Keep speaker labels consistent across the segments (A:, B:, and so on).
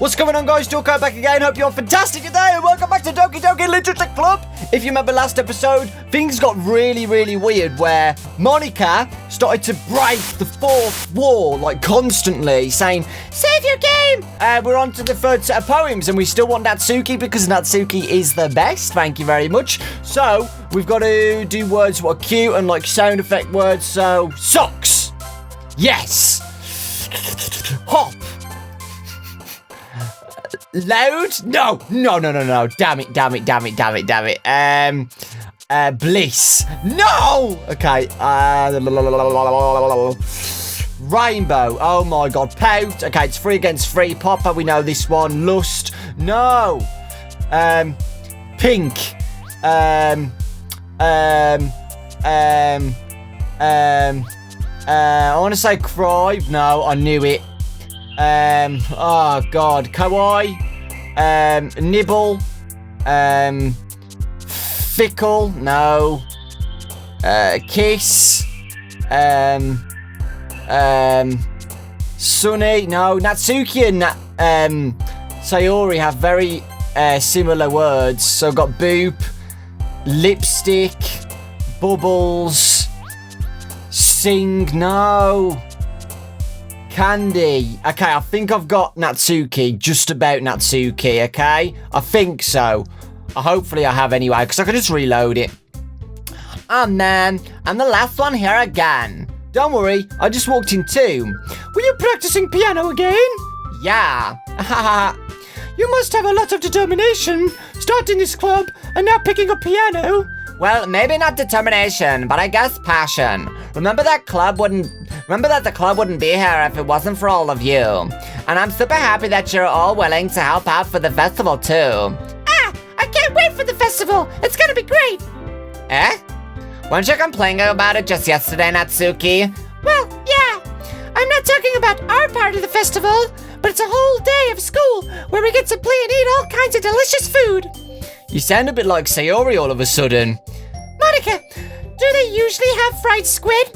A: What's going on, guys? Dawko back again. Hope you're fantastic today, and welcome back to Doki Doki Literature Club. If you remember last episode, things got really weird where Monica started to break the fourth wall, like constantly, saying, "Save your game!" We're on to the third set of poems, and we still want Natsuki because Natsuki is the best. Thank you very much. So, we've got to do words what are cute and like sound effect words. So, socks. Yes. Hop. Loud? No. Damn it. Bliss. No. Okay. Rainbow. Oh my god. Pout. Okay, it's 3 against 3. Popper, we know this one. Lust. No. Pink. I want to say cry. No, I knew it. Oh god, kawaii, nibble, fickle, no, kiss, sunny, no. Natsuki and Sayori have very similar words, so I've got boop, lipstick, bubbles, sing, no. Candy. Okay, I think I've got Natsuki. Just about Natsuki, okay? I think so. Hopefully I have anyway, because I can just reload it. And then, I'm the last one here again. Don't worry, I just walked in too. Were you practicing piano again? Yeah. You must have a lot of determination, starting this club and now picking up piano. Well, maybe not determination, but I guess passion. Remember that the club wouldn't be here if it wasn't for all of you. And I'm super happy that you're all willing to help out for the festival too. I can't wait for the festival. It's gonna be great. Weren't you complaining about it just yesterday, Natsuki? Well, yeah. I'm not talking about our part of the festival, but it's a whole day of school where we get to play and eat all kinds of delicious food. You sound a bit like Sayori all of a sudden. Monica, do they usually have fried squid?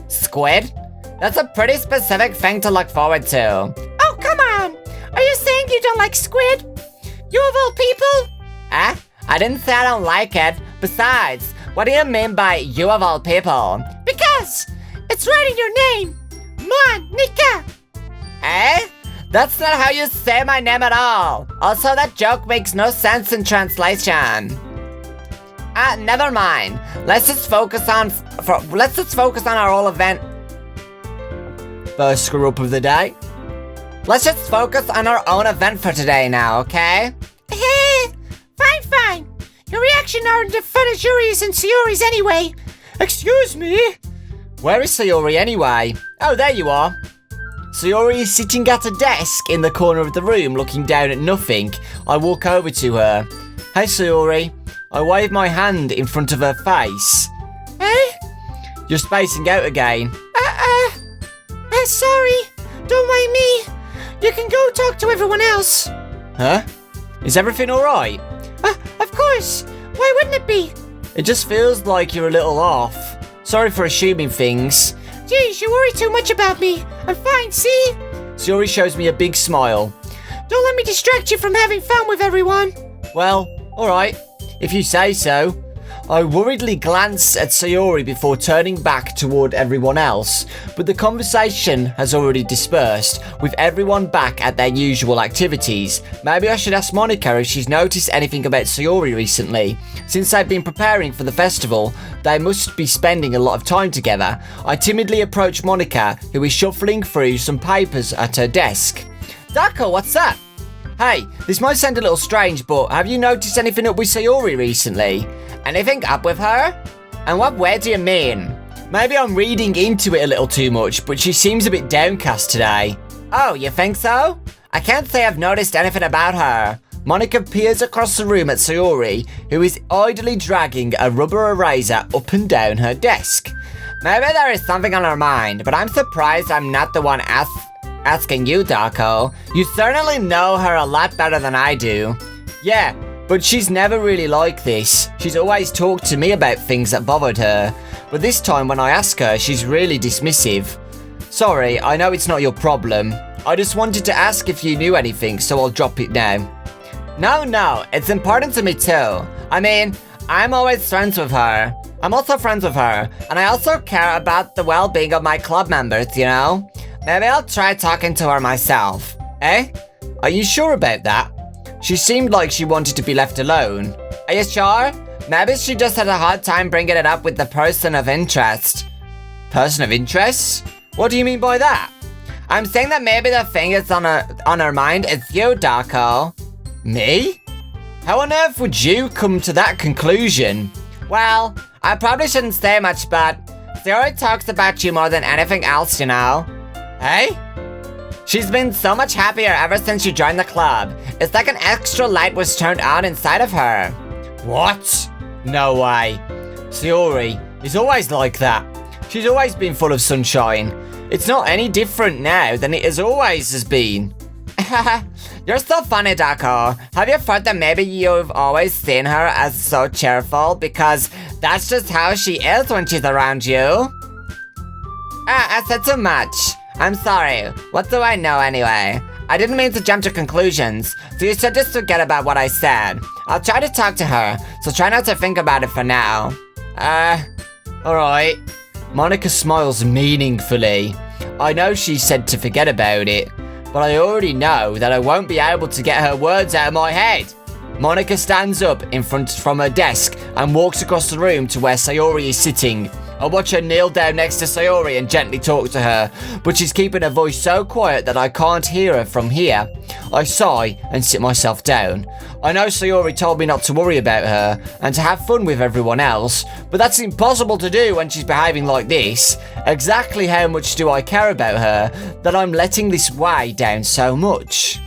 A: Squid? That's a pretty specific thing to look forward to. Oh, come on. Are you saying you don't like squid? You of all people? I didn't say I don't like it. Besides, what do you mean by you of all people? Because it's right in your name. Monica. That's not how you say my name at all. Also, that joke makes no sense in translation. Never mind. Let's just focus on our whole event. First screw up of the day. Let's just focus on our own event for today now, okay? Fine. Your reaction aren't as fun as Yuri's and Sayori's anyway. Excuse me? Where is Sayori anyway? Oh, there you are. Sayori is sitting at a desk in the corner of the room looking down at nothing. I walk over to her. Hey, Sayori. I wave my hand in front of her face. You're spacing out again. Sorry. Don't mind me. You can go talk to everyone else. Huh? Is everything alright? Of course. Why wouldn't it be? It just feels like you're a little off. Sorry for assuming things. Geez, you worry too much about me. I'm fine, see? Sayori shows me a big smile. Don't let me distract you from having fun with everyone. Well, alright. If you say so. I worriedly glance at Sayori before turning back toward everyone else, but the conversation has already dispersed, with everyone back at their usual activities. Maybe I should ask Monica if she's noticed anything about Sayori recently. Since they've been preparing for the festival, they must be spending a lot of time together. I timidly approach Monica, who is shuffling through some papers at her desk. Dawko, what's up? Hey, this might sound a little strange, but have you noticed anything up with Sayori recently? Anything up with her? And what way do you mean? Maybe I'm reading into it a little too much, but she seems a bit downcast today. Oh, you think so? I can't say I've noticed anything about her. Monica peers across the room at Sayori, who is idly dragging a rubber eraser up and down her desk. Maybe there is something on her mind, but I'm surprised I'm not the one asking you, Dawko. You certainly know her a lot better than I do. Yeah, but she's never really like this. She's always talked to me about things that bothered her. But this time when I ask her, she's really dismissive. Sorry, I know it's not your problem. I just wanted to ask if you knew anything, so I'll drop it now. No, it's important to me too. I mean, I'm always friends with her. I'm also friends with her, and I also care about the well-being of my club members, you know? Maybe I'll try talking to her myself. Eh? Are you sure about that? She seemed like she wanted to be left alone. Are you sure? Maybe she just had a hard time bringing it up with the person of interest. Person of interest? What do you mean by that? I'm saying that maybe the thing that's on her mind is you, Dawko. Me? How on earth would you come to that conclusion? Well, I probably shouldn't say much, but Sayori talks about you more than anything else, you know? Hey? She's been so much happier ever since you joined the club. It's like an extra light was turned on inside of her. What? No way. Sayori is always like that. She's always been full of sunshine. It's not any different now than it has been. You're so funny, Dawko. Have you thought that maybe you've always seen her as so cheerful? Because that's just how she is when she's around you. I said too much. I'm sorry. What do I know anyway? I didn't mean to jump to conclusions, so you should just forget about what I said. I'll try to talk to her, so try not to think about it for now. Alright. Monica smiles meaningfully. I know she said to forget about it, but I already know that I won't be able to get her words out of my head. Monica stands up from her desk and walks across the room to where Sayori is sitting. I watch her kneel down next to Sayori and gently talk to her, but she's keeping her voice so quiet that I can't hear her from here. I sigh and sit myself down. I know Sayori told me not to worry about her and to have fun with everyone else, but that's impossible to do when she's behaving like this. Exactly how much do I care about her that I'm letting this weigh down so much?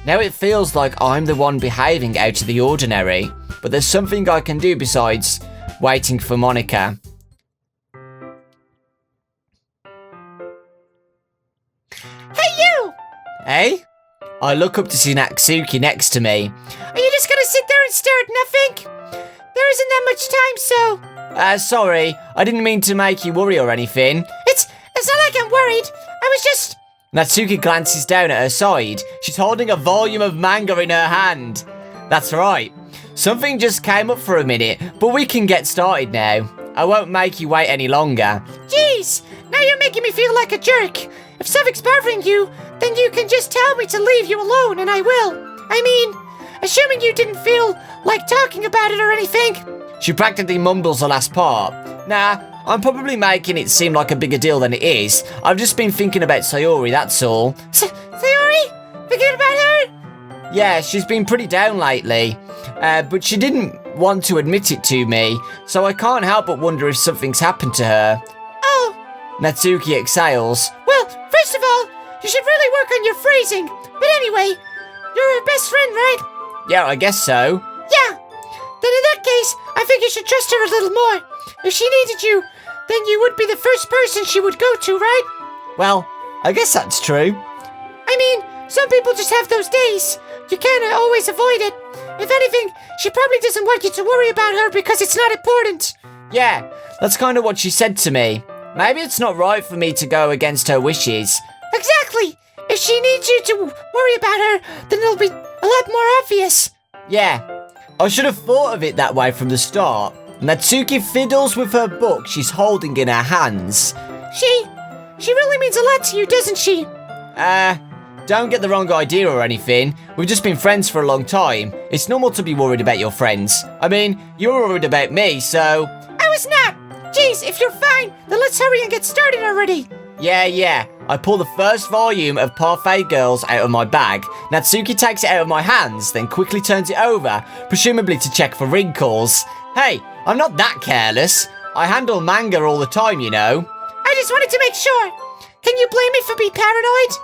A: Now it feels like I'm the one behaving out of the ordinary, but there's something I can do besides waiting for Monica.
B: Hey, you!
A: Hey? I look up to see Natsuki next to me.
B: Are you just gonna sit there and stare at nothing? There isn't that much time, so...
A: Sorry. I didn't mean to make you worry or anything.
B: It's not like I'm worried. I was just...
A: Natsuki glances down at her side. She's holding a volume of manga in her hand. That's right. Something just came up for a minute, but we can get started now. I won't make you wait any longer.
B: Jeez, now you're making me feel like a jerk. If something's bothering you, then you can just tell me to leave you alone, and I will. I mean, assuming you didn't feel like talking about it or anything.
A: She practically mumbles the last part. Nah, I'm probably making it seem like a bigger deal than it is. I've just been thinking about Sayori, that's all.
B: Sayori? Thinking about her?
A: Yeah, she's been pretty down lately. But she didn't want to admit it to me, so I can't help but wonder if something's happened to her.
B: Oh.
A: Natsuki exhales.
B: Well, first of all, you should really work on your phrasing. But anyway, you're her best friend, right?
A: Yeah, I guess so.
B: Yeah. Then in that case, I think you should trust her a little more. If she needed you, then you would be the first person she would go to, right?
A: Well, I guess that's true.
B: I mean, some people just have those days. You can't always avoid it. If anything, she probably doesn't want you to worry about her because it's not important.
A: Yeah, that's kind of what she said to me. Maybe it's not right for me to go against her wishes.
B: Exactly! If she needs you to worry about her, then it'll be a lot more obvious.
A: Yeah, I should have thought of it that way from the start. Natsuki fiddles with her book she's holding in her hands.
B: She really means a lot to you, doesn't she?
A: Don't get the wrong idea or anything. We've just been friends for a long time. It's normal to be worried about your friends. I mean, you're worried about me, so...
B: I was not! Jeez, if you're fine, then let's hurry and get started already.
A: Yeah. I pull the first volume of Parfait Girls out of my bag. Natsuki takes it out of my hands, then quickly turns it over, presumably to check for wrinkles. Hey, I'm not that careless. I handle manga all the time, you know.
B: I just wanted to make sure. Can you blame me for being paranoid?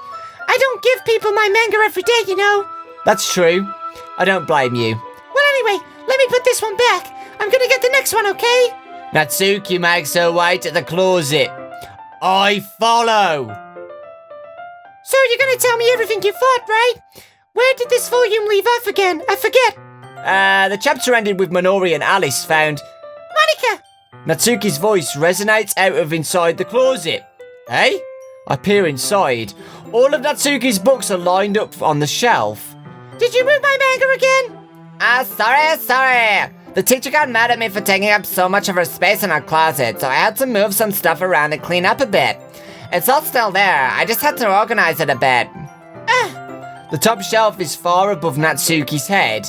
B: I don't give people my manga every day, you know.
A: That's true. I don't blame you.
B: Well, anyway, let me put this one back. I'm gonna get the next one, okay?
A: Natsuki makes her way to the closet. I follow.
B: So you're gonna tell me everything you thought, right? Where did this volume leave off again? I forget.
A: The chapter ended with Minori and Alice found...
B: Monica!
A: Natsuki's voice resonates out of inside the closet. Hey? I peer inside. All of Natsuki's books are lined up on the shelf.
B: Did you move my manga again?
C: Sorry. The teacher got mad at me for taking up so much of her space in her closet, so I had to move some stuff around and clean up a bit. It's all still there, I just had to organize it a bit.
A: The top shelf is far above Natsuki's head.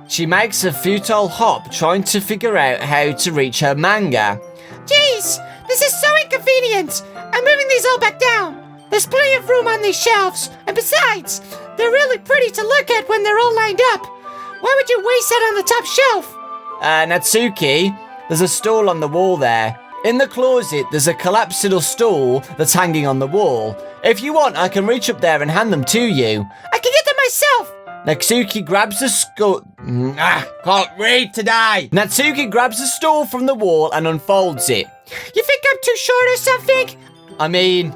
A: She makes a futile hop trying to figure out how to reach her manga.
B: Jeez, this is so inconvenient. I'm moving these all back down. There's plenty of room on these shelves, and besides, they're really pretty to look at when they're all lined up. Why would you waste that on the top shelf?
A: Natsuki, there's a stool on the wall there. In the closet, there's a collapsible stool that's hanging on the wall. If you want, I can reach up there and hand them to you.
B: I can get them myself.
A: Natsuki grabs the can't read today. Natsuki grabs the stool from the wall and unfolds it.
B: You think I'm too short or something?
A: I
B: knew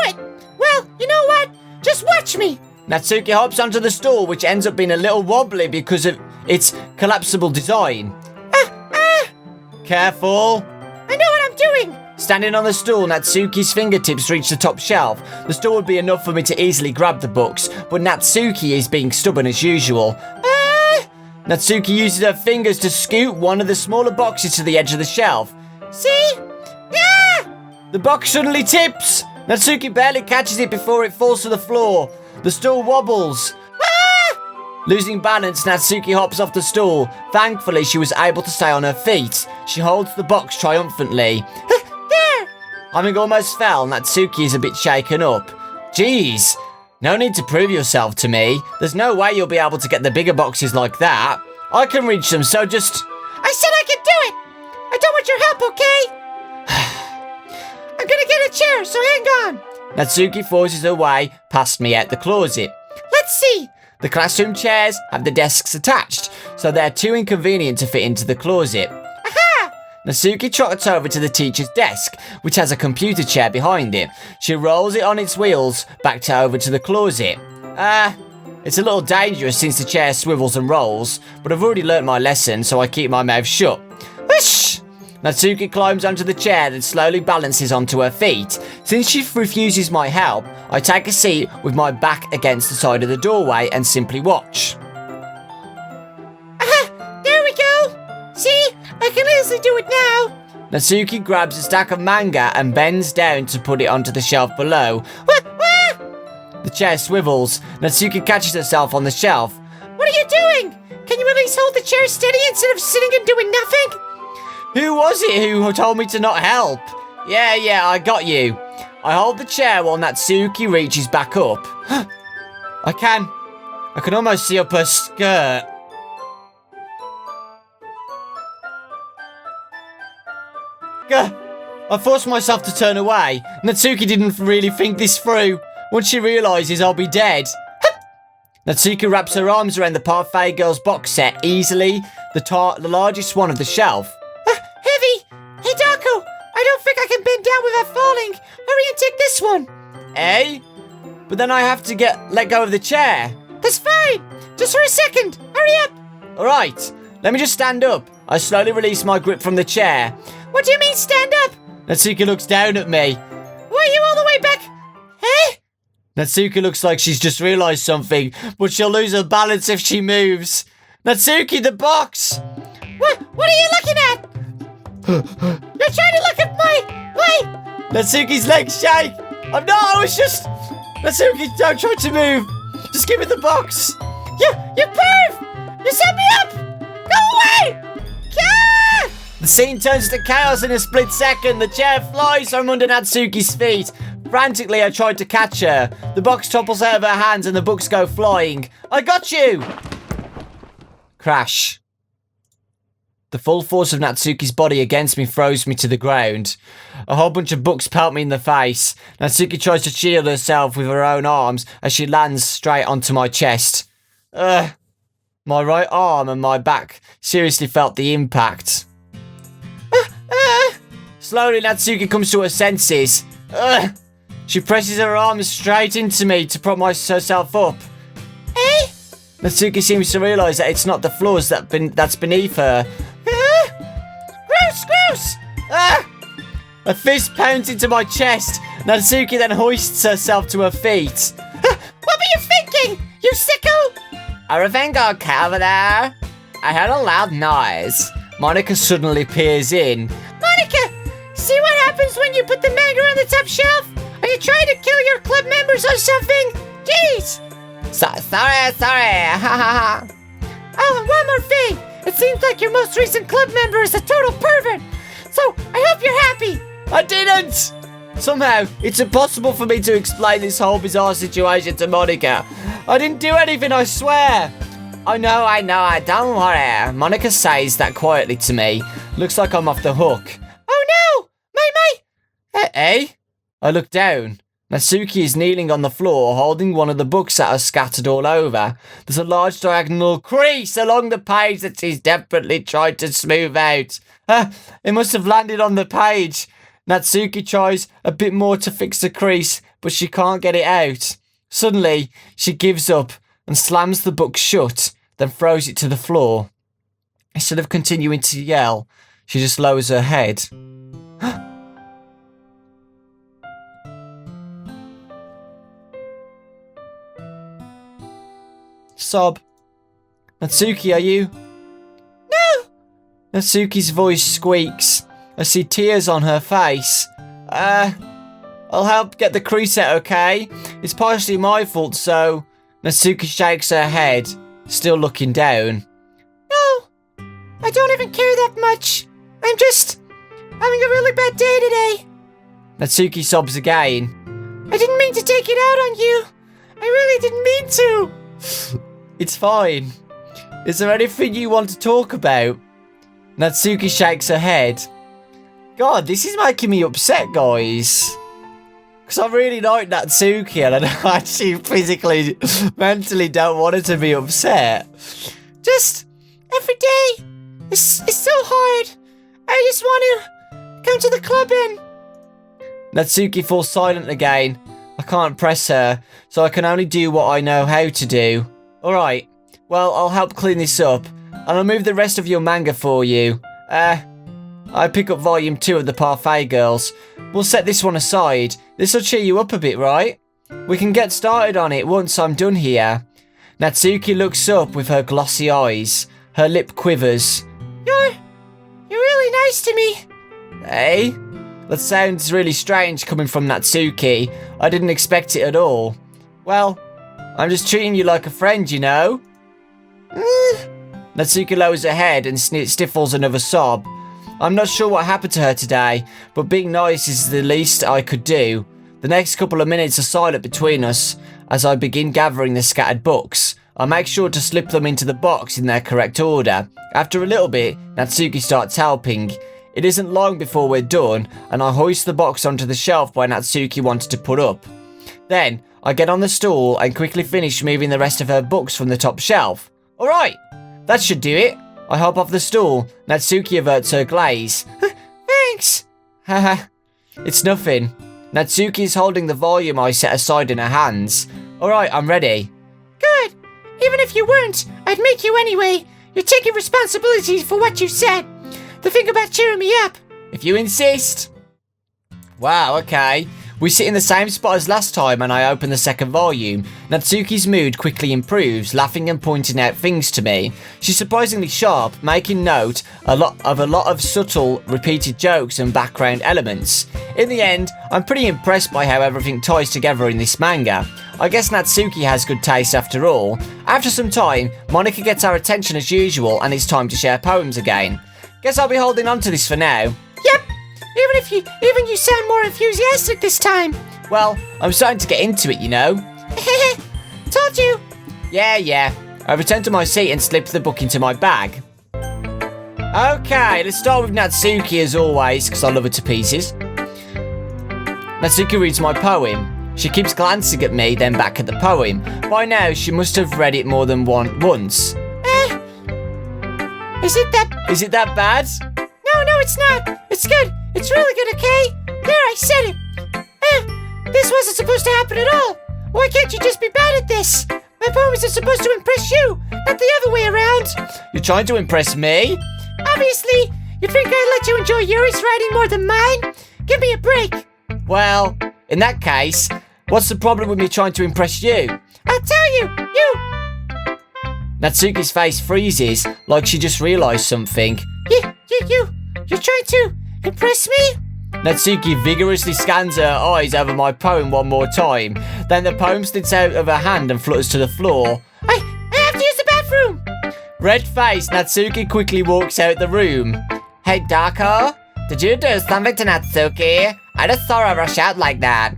B: it. Well, you know what? Just watch me.
A: Natsuki hops onto the stool, which ends up being a little wobbly because of its collapsible design. Careful.
B: I know what I'm doing.
A: Standing on the stool, Natsuki's fingertips reach the top shelf. The stool would be enough for me to easily grab the books, but Natsuki is being stubborn as usual. Natsuki uses her fingers to scoot one of the smaller boxes to the edge of the shelf.
B: See? Yeah!
A: The box suddenly tips. Natsuki barely catches it before it falls to the floor. The stool wobbles. Losing balance, Natsuki hops off the stool. Thankfully, she was able to stay on her feet. She holds the box triumphantly.
B: There!
A: Having almost fell, Natsuki is a bit shaken up. Jeez, no need to prove yourself to me. There's no way you'll be able to get the bigger boxes like that. I can reach them, so just...
B: I said I could do it! I don't want your help, okay? I'm gonna get a chair, so hang on.
A: Natsuki forces her way past me out the closet.
B: Let's see.
A: The classroom chairs have the desks attached, so they're too inconvenient to fit into the closet.
B: Aha!
A: Natsuki trots over to the teacher's desk, which has a computer chair behind it. She rolls it on its wheels back over to the closet. It's a little dangerous since the chair swivels and rolls, but I've already learnt my lesson, so I keep my mouth shut. Whoosh! Natsuki climbs onto the chair and slowly balances onto her feet. Since she refuses my help, I take a seat with my back against the side of the doorway and simply watch.
B: Aha! There we go! See? I can easily do it now!
A: Natsuki grabs a stack of manga and bends down to put it onto the shelf below. The chair swivels. Natsuki catches herself on the shelf.
B: What are you doing? Can you at least hold the chair steady instead of sitting and doing nothing?
A: Who was it who told me to not help? Yeah, I got you. I hold the chair while Natsuki reaches back up. I can almost see up her skirt. I forced myself to turn away. Natsuki didn't really think this through. Once she realises I'll be dead. Natsuki wraps her arms around the Parfait Girls box set easily, the largest one of the shelf.
B: Heavy! Hey, Dawko! I don't think I can bend down without falling. Hurry and take this one.
A: Eh? But then I have to let go of the chair.
B: That's fine. Just for a second. Hurry up.
A: All right. Let me just stand up. I slowly release my grip from the chair.
B: What do you mean, stand up?
A: Natsuki looks down at me.
B: Why are you all the way back? Eh?
A: Natsuki looks like she's just realised something, but she'll lose her balance if she moves. Natsuki, the box!
B: What are you looking at? You're trying to look at my...
A: Natsuki's legs shake! I'm not, I was just... Natsuki, don't try to move! Just give me the box!
B: You perv! You set me up! Go away! Ah!
A: The scene turns to chaos in a split second. The chair flies from under Natsuki's feet. Frantically, I tried to catch her. The box topples out of her hands and the books go flying. I got you! Crash. The full force of Natsuki's body against me throws me to the ground. A whole bunch of books pelt me in the face. Natsuki tries to shield herself with her own arms as she lands straight onto my chest. My right arm and my back seriously felt the impact. Slowly, Natsuki comes to her senses. She presses her arms straight into me to prop herself up.
B: Eh?
A: Natsuki seems to realise that it's not the floors that's beneath her.
B: Gross!
A: A fist pounds into my chest Natsuki then hoists herself to her feet.
B: What were you thinking, you sicko?
C: Everything okay over there? I heard a loud noise.
A: Monica suddenly peers in.
B: Monica, see what happens when you put the manga on the top shelf? Are you trying to kill your club members or something? Jeez!
C: Sorry. Ha ha ha.
B: Oh, and one more thing. It seems like your most recent club member is a total pervert. So, I hope you're happy.
A: I didn't! Somehow, it's impossible for me to explain this whole bizarre situation to Monica. I didn't do anything, I swear.
C: I know, don't worry.
A: Monica says that quietly to me. Looks like I'm off the hook.
B: Oh no!
A: Eh? I look down. Natsuki is kneeling on the floor, holding one of the books that are scattered all over. There's a large diagonal crease along the page that she's desperately tried to smooth out. It must have landed on the page. Natsuki tries a bit more to fix the crease, but she can't get it out. Suddenly, she gives up and slams the book shut, then throws it to the floor. Instead of continuing to yell, she just lowers her head. Sob. Natsuki, are you?
B: No!
A: Natsuki's voice squeaks. I see tears on her face. I'll help get the crease out, okay? It's partially my fault, so... Natsuki shakes her head, still looking down.
B: No, I don't even care that much. I'm just having a really bad day today.
A: Natsuki sobs again.
B: I didn't mean to take it out on you. I really didn't mean to.
A: It's fine. Is there anything you want to talk about? Natsuki shakes her head. God, this is making me upset, guys. Because I really like Natsuki and I actually physically, mentally don't want her to be upset.
B: Just every day, it's so hard. I just want to come to the club and...
A: Natsuki falls silent again. I can't press her, so I can only do what I know how to do. Alright, well, I'll help clean this up, and I'll move the rest of your manga for you. I pick up volume 2 of the Parfait Girls. We'll set this one aside. This'll cheer you up a bit, right? We can get started on it once I'm done here. Natsuki looks up with her glossy eyes. Her lip quivers.
B: You're really nice to me.
A: Hey? That sounds really strange coming from Natsuki. I didn't expect it at all. Well, I'm just treating you like a friend, you know? Natsuki lowers her head and stifles another sob. I'm not sure what happened to her today, but being nice is the least I could do. The next couple of minutes are silent between us as I begin gathering the scattered books. I make sure to slip them into the box in their correct order. After a little bit, Natsuki starts helping. It isn't long before we're done, and I hoist the box onto the shelf where Natsuki wanted to put up. Then, I get on the stool and quickly finish moving the rest of her books from the top shelf. Alright, that should do it. I hop off the stool. Natsuki averts her glaze.
B: Thanks.
A: Haha, it's nothing. Natsuki is holding the volume I set aside in her hands. Alright, I'm ready.
B: Good. Even if you weren't, I'd make you anyway. You're taking responsibility for what you said. The thing about cheering me up.
A: If you insist. Wow, okay. We sit in the same spot as last time and I open the second volume. Natsuki's mood quickly improves, laughing and pointing out things to me. She's surprisingly sharp, making note a lot of subtle, repeated jokes and background elements. In the end, I'm pretty impressed by how everything ties together in this manga. I guess Natsuki has good taste after all. After some time, Monica gets our attention as usual and it's time to share poems again. Guess I'll be holding on to this for now.
B: Yep. Even you sound more enthusiastic this time.
A: Well, I'm starting to get into it, you know.
B: Told you.
A: Yeah. I return to my seat and slip the book into my bag. Okay, let's start with Natsuki as always, because I love her to pieces. Natsuki reads my poem. She keeps glancing at me, then back at the poem. By now, she must have read it more than once. Is it that bad?
B: No, it's not. It's good. It's really good, okay? There, I said it. This wasn't supposed to happen at all. Why can't you just be bad at this? My poems are supposed to impress you, not the other way around.
A: You're trying to impress me?
B: Obviously. You'd think I'd let you enjoy Yuri's writing more than mine? Give me a break.
A: Well, In that case, what's the problem with me trying to impress you?
B: I'll tell you.
A: Natsuki's face freezes, like she just realised something.
B: You're trying to impress me?
A: Natsuki vigorously scans her eyes over my poem one more time. Then the poem slips out of her hand and flutters to the floor.
B: I have to use the bathroom.
A: Red-faced, Natsuki quickly walks out the room.
C: Hey, Dawko, did you do something to Natsuki? I just saw her rush out like that.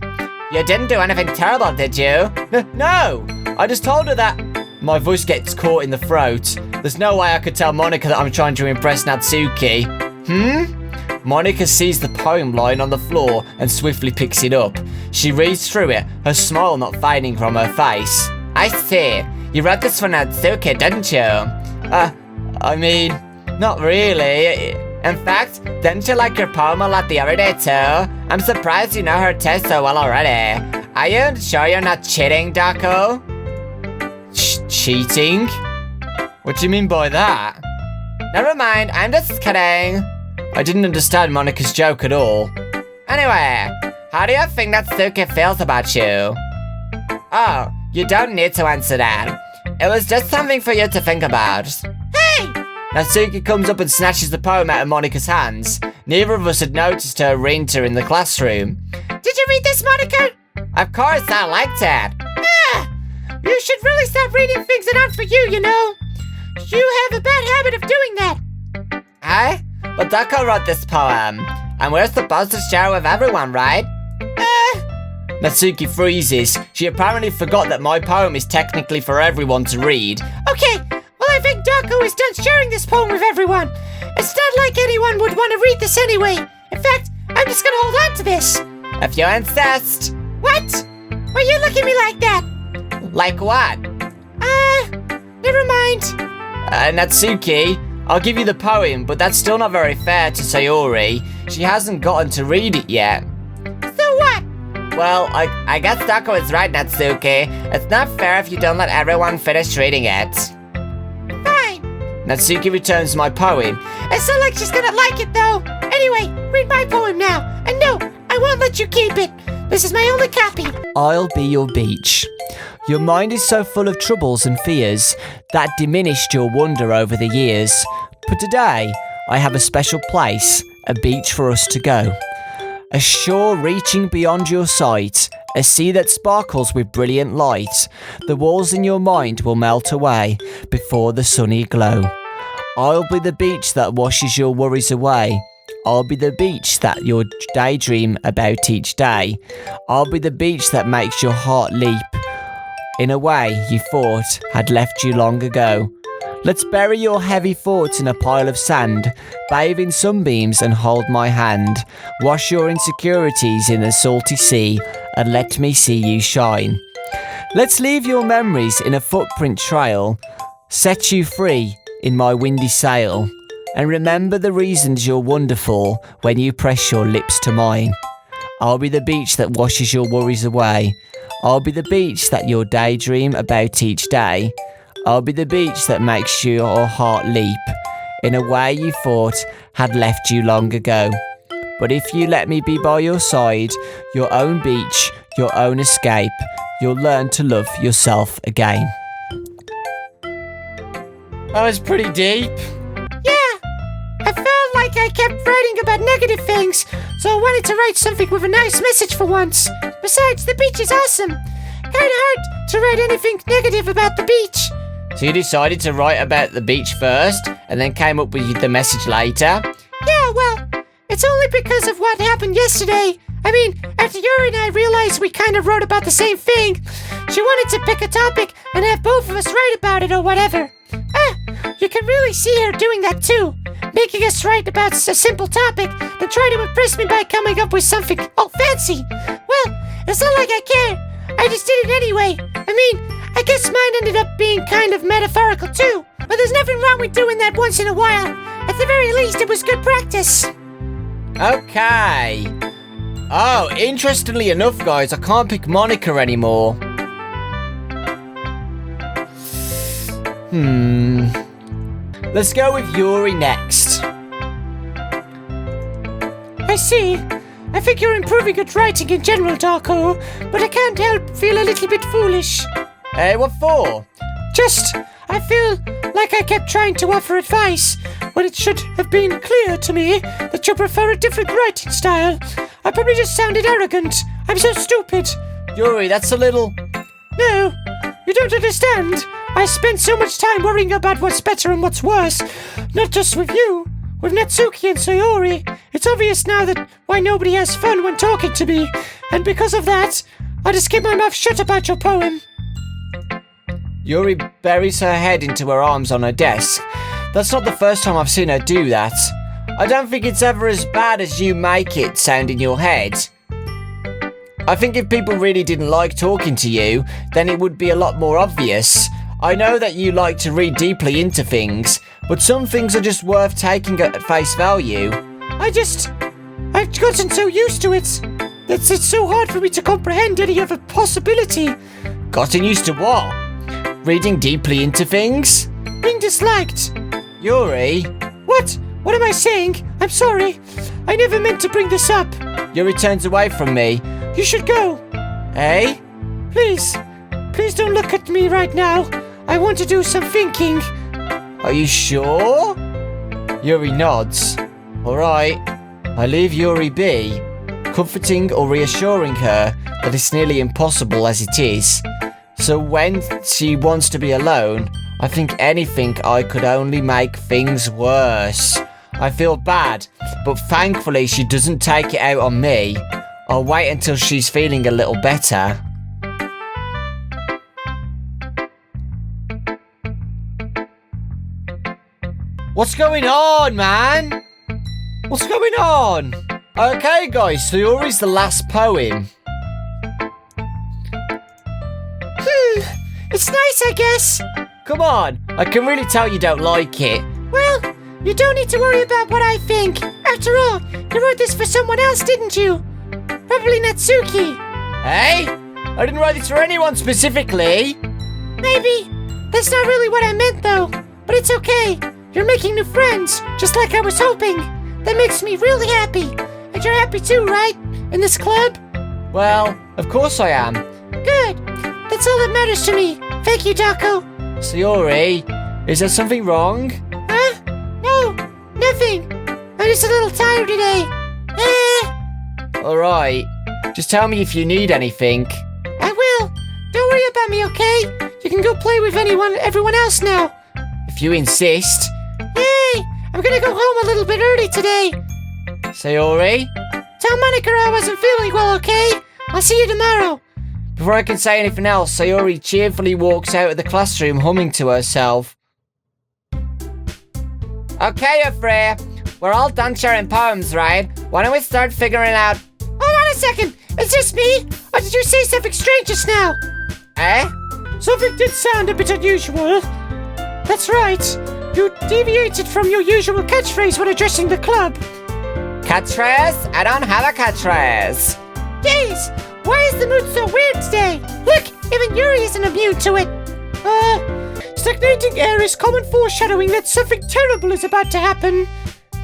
C: You didn't do anything terrible, did you?
A: No, I just told her that. My voice gets caught in the throat. There's no way I could tell Monika that I'm trying to impress Natsuki. Monika sees the poem lying on the floor and swiftly picks it up. She reads through it, her smile not fading from her face.
C: I see. You wrote this for Natsuki, didn't you?
A: I mean, not really.
C: In fact, didn't you like your poem a lot the other day too? I'm surprised you know her taste so well already. Are you sure you're not cheating, Dawko?
A: Cheating? What do you mean by that?
C: Never mind, I'm just kidding.
A: I didn't understand Monika's joke at all.
C: Anyway, how do you think Natsuki feels about you? Oh, you don't need to answer that. It was just something for you to think about.
B: Hey!
A: Natsuki comes up and snatches the poem out of Monika's hands. Neither of us had noticed her reinter in the classroom.
B: Did you read this, Monika?
C: Of course, I liked it.
B: You should really stop reading things that aren't for you, you know. You have a bad habit of doing that.
C: But Dawko wrote this poem, and we're supposed to share with everyone, right?
A: Natsuki freezes. She apparently forgot that my poem is technically for everyone to read.
B: Okay, well I think Dawko is done sharing this poem with everyone. It's not like anyone would want to read this anyway. In fact, I'm just gonna hold on to this.
C: If you insist.
B: What? Why are you looking at me like that?
C: Like what?
B: Never mind.
A: Natsuki, I'll give you the poem, but that's still not very fair to Sayori. She hasn't gotten to read it yet.
B: So what?
C: Well, I guess Dawko is right, Natsuki. It's not fair if you don't let everyone finish reading it.
B: Fine.
A: Natsuki returns my poem.
B: It's not like she's gonna like it, though. Anyway, read my poem now. And no, I won't let you keep it. This is my only copy.
A: I'll be your beach. Your mind is so full of troubles and fears that diminished your wonder over the years. But today, I have a special place, a beach for us to go. A shore reaching beyond your sight, a sea that sparkles with brilliant light. The walls in your mind will melt away before the sunny glow. I'll be the beach that washes your worries away. I'll be the beach that you daydream about each day. I'll be the beach that makes your heart leap in a way you thought had left you long ago. Let's bury your heavy thoughts in a pile of sand, bathe in sunbeams and hold my hand. Wash your insecurities in the salty sea and let me see you shine. Let's leave your memories in a footprint trail, set you free in my windy sail, and remember the reasons you're wonderful when you press your lips to mine. I'll be the beach that washes your worries away. I'll be the beach that you'll daydream about each day. I'll be the beach that makes your heart leap in a way you thought had left you long ago. But if you let me be by your side, your own beach, your own escape, you'll learn to love yourself again. That was pretty deep.
B: Yeah, I felt like I kept writing about negative things, so I wanted to write something with a nice message for once. Besides, the beach is awesome. Kinda hard to write anything negative about the beach.
A: So you decided to write about the beach first, and then came up with the message later?
B: Yeah, well, it's only because of what happened yesterday. I mean, after Yuri and I realized we kind of wrote about the same thing, she wanted to pick a topic and have both of us write about it or whatever. You can really see her doing that too, making us write about a simple topic, then try to impress me by coming up with something all fancy. Well, it's not like I care. I just did it anyway. I mean, I guess mine ended up being kind of metaphorical too, but there's nothing wrong with doing that once in a while. At the very least, it was good practice.
A: Okay. Oh, interestingly enough, guys, I can't pick Monika anymore. Let's go with Yuri next.
B: I see. I think you're improving at writing in general, Dawko, but I can't help feel a little bit foolish.
A: Hey, what for?
B: Just, I feel like I kept trying to offer advice when it should have been clear to me that you prefer a different writing style. I probably just sounded arrogant. I'm so stupid.
A: Yuri, that's a little...
B: No, you don't understand. I spent so much time worrying about what's better and what's worse. Not just with you, with Natsuki and Sayori. It's obvious now that why nobody has fun when talking to me. And because of that, I just keep my mouth shut about your poem.
A: Yuri buries her head into her arms on her desk. That's not the first time I've seen her do that. I don't think it's ever as bad as you make it sound in your head. I think if people really didn't like talking to you, then it would be a lot more obvious. I know that you like to read deeply into things, but some things are just worth taking at face value.
B: I've gotten so used to it. It's so hard for me to comprehend any other possibility.
A: Gotten used to what? Reading deeply into things?
B: Being disliked.
A: Yuri?
B: What? What am I saying? I'm sorry. I never meant to bring this up.
A: Yuri turns away from me.
B: You should go.
A: Eh?
B: Please. Please don't look at me right now. I want to do some thinking.
A: Are you sure? Yuri nods. Alright. I leave Yuri be, comforting or reassuring her that it's nearly impossible as it is. So when she wants to be alone, I think anything I could only make things worse. I feel bad, but thankfully she doesn't take it out on me. I'll wait until she's feeling a little better. What's going on, man? What's going on? Okay, guys, so Yuri's the last poem.
B: It's nice, I guess.
A: Come on, I can really tell you don't like it.
B: Well, you don't need to worry about what I think. After all, you wrote this for someone else, didn't you? Probably Natsuki.
A: Hey? I didn't write this for anyone specifically.
B: Maybe. That's not really what I meant, though. But it's okay. You're making new friends, just like I was hoping. That makes me really happy. And you're happy too, right? In this club?
A: Well, of course I am.
B: Good. That's all that matters to me. Thank you, Dawko.
A: Sayori, is there something wrong?
B: Huh? No, nothing. I'm just a little tired today.
A: Alright, just tell me if you need anything.
B: I will. Don't worry about me, okay? You can go play with everyone else now.
A: If you insist.
B: Yay! I'm gonna go home a little bit early today.
A: Sayori?
B: Tell Monica I wasn't feeling well, okay? I'll see you tomorrow.
A: Before I can say anything else, Sayori cheerfully walks out of the classroom humming to herself. Okay, Afrair. We're all done sharing poems, right? Why don't we start figuring out...
B: Hold on a second. Is this me? Or did you say something strange just now?
A: Eh?
B: Something did sound a bit unusual. That's right. You deviated from your usual catchphrase when addressing the club.
A: Catchphrase? I don't have a catchphrase.
B: Jeez, why is the mood so weird today? Look, even Yuri isn't immune to it. Stagnating air is common foreshadowing that something terrible is about to happen.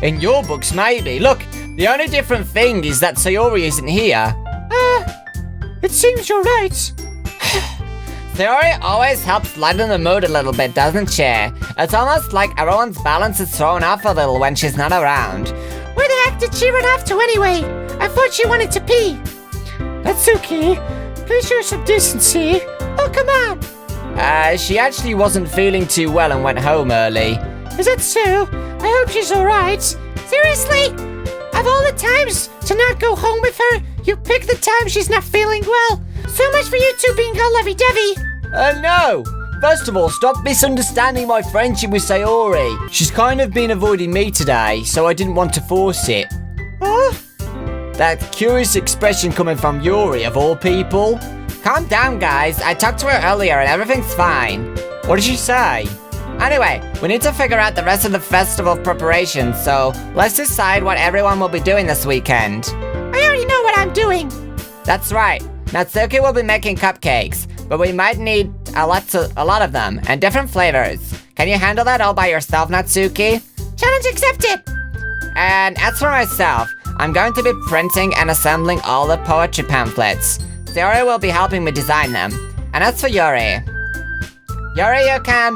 A: In your books, maybe. Look, the only different thing is that Sayori isn't here.
B: It seems you're right.
C: Sayori always helps lighten the mood a little bit, doesn't she? It's almost like everyone's balance is thrown off a little when she's not around.
B: Where the heck did she run off to anyway? I thought she wanted to pee. Natsuki, please show some decency. Oh, come on.
A: She actually wasn't feeling too well and went home early.
B: Is that so? I hope she's alright. Seriously? Of all the times to not go home with her, you pick the time she's not feeling well? So much for you two being all lovey-dovey.
A: No! First of all, stop misunderstanding my friendship with Sayori. She's kind of been avoiding me today, so I didn't want to force it.
B: Oh?
A: That curious expression coming from Yuri, of all people.
C: Calm down, guys. I talked to her earlier and everything's fine.
A: What did she say?
C: Anyway, we need to figure out the rest of the festival preparations, so let's decide what everyone will be doing this weekend.
B: I already know what I'm doing.
C: That's right. Natsuki will be making cupcakes, but we might need a lot of them, and different flavors. Can you handle that all by yourself, Natsuki?
B: Challenge accepted.
C: And as for myself, I'm going to be printing and assembling all the poetry pamphlets. Sayori will be helping me design them. And as for Yuri, you can,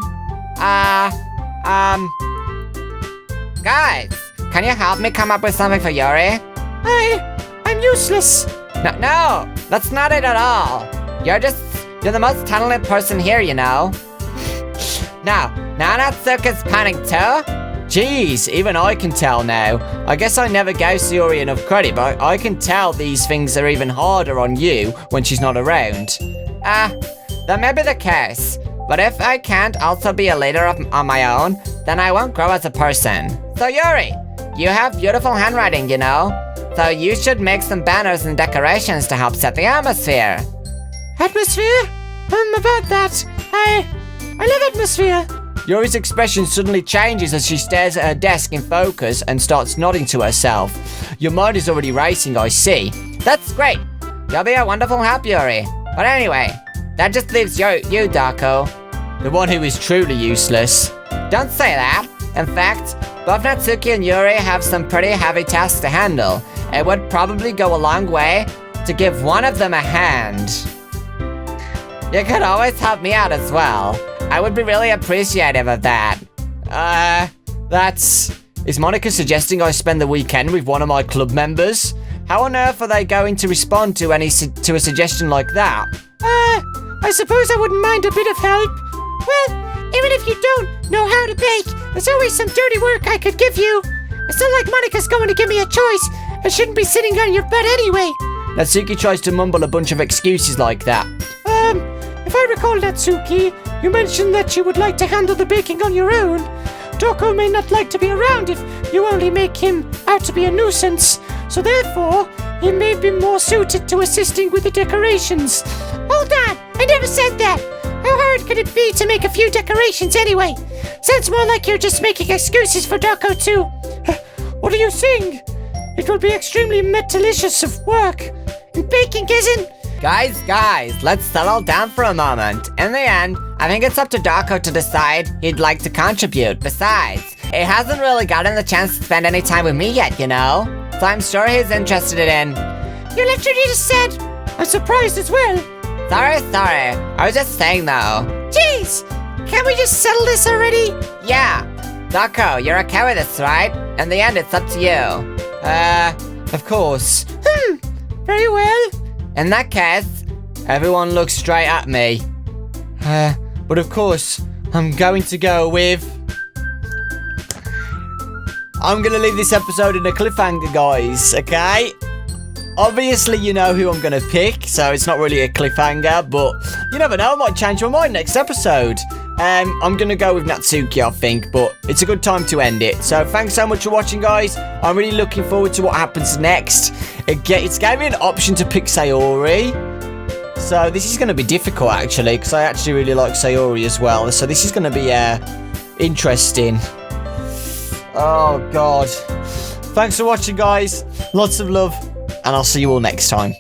C: guys, can you help me come up with something for Yuri?
B: I'm useless.
C: No, that's not it at all. You're the most talented person here, you know. Now Natsuki's panning too?
A: Jeez, even I can tell now. I guess I never gave Sayori enough credit, but I can tell these things are even harder on you when she's not around.
C: That may be the case. But if I can't also be a leader on my own, then I won't grow as a person. So Yuri, you have beautiful handwriting, you know. So you should make some banners and decorations to help set the atmosphere.
B: Atmosphere? About that. I love atmosphere.
A: Yuri's expression suddenly changes as she stares at her desk in focus and starts nodding to herself. Your mind is already racing, I see.
C: That's great. You'll be a wonderful help, Yuri. But anyway, that just leaves you, Dawko.
A: The one who is truly useless.
C: Don't say that. In fact, both Natsuki and Yuri have some pretty heavy tasks to handle. It would probably go a long way to give one of them a hand. You could always help me out as well. I would be really appreciative of that.
A: Is Monica suggesting I spend the weekend with one of my club members? How on earth are they going to respond to a suggestion like that?
B: I suppose I wouldn't mind a bit of help. Well, even if you don't know how to bake, there's always some dirty work I could give you. It's not like Monica's going to give me a choice. I shouldn't be sitting on your butt anyway.
A: Natsuki tries to mumble a bunch of excuses like that.
B: If I recall, Natsuki, you mentioned that you would like to handle the baking on your own. Dawko may not like to be around if you only make him out to be a nuisance. So therefore, he may be more suited to assisting with the decorations. Hold on, I never said that. How hard could it be to make a few decorations anyway? Sounds more like you're just making excuses for Dawko too. What are you saying? It will be extremely delicious of work. And baking isn't...
C: Guys, let's settle down for a moment. In the end, I think it's up to Dawko to decide he'd like to contribute. Besides, he hasn't really gotten the chance to spend any time with me yet, you know? So I'm sure he's interested in...
B: You literally just said... I'm surprised as well.
C: Sorry. I was just saying though.
B: Jeez! Can't we just settle this already?
C: Yeah. Dawko, you're okay with this, right? In the end, it's up to you.
A: Of course.
B: Very well.
C: In that case...
A: Everyone looks straight at me. But of course, I'm going to go with... I'm going to leave this episode in a cliffhanger, guys, okay? Obviously, you know who I'm going to pick, so it's not really a cliffhanger, but you never know, I might change my mind next episode. I'm going to go with Natsuki, I think, but it's a good time to end it. So thanks so much for watching, guys. I'm really looking forward to what happens next. It's gave me an option to pick Sayori. So this is going to be difficult, actually, because I actually really like Sayori as well. So this is going to be interesting. Oh, God. Thanks for watching, guys. Lots of love, and I'll see you all next time.